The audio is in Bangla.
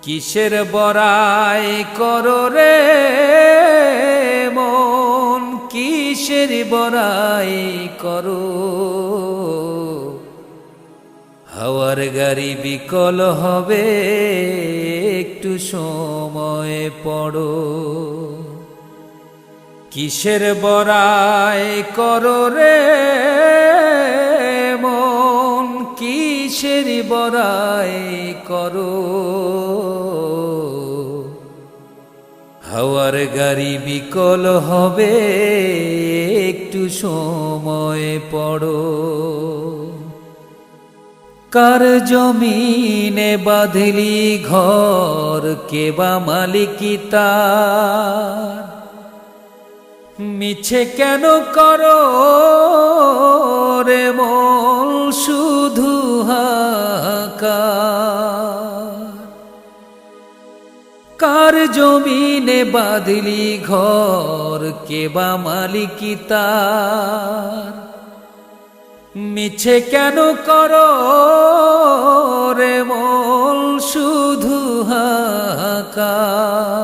কিসের বড়াই করো রে মন, কিসের বড়াই করো। হাওয়ার গাড়ি বিকল হবে, একটু সময় পড়ো। কিসের বড়াই করো রে মন, কিসের বড়াই করো। হাওয়ার গাড়ি বিকল হবে, একটু সময় পড়ো। কার জমিনে বাঁধলি ঘর, কে বা মালিকি তার। মিছে কেন করো রে মন শুধু হাহাকার। কার জমিনে বাঁধলি ঘর, কে বা মালিকি তার। মিছে কেন করো রে মন শুধু হাহাকার।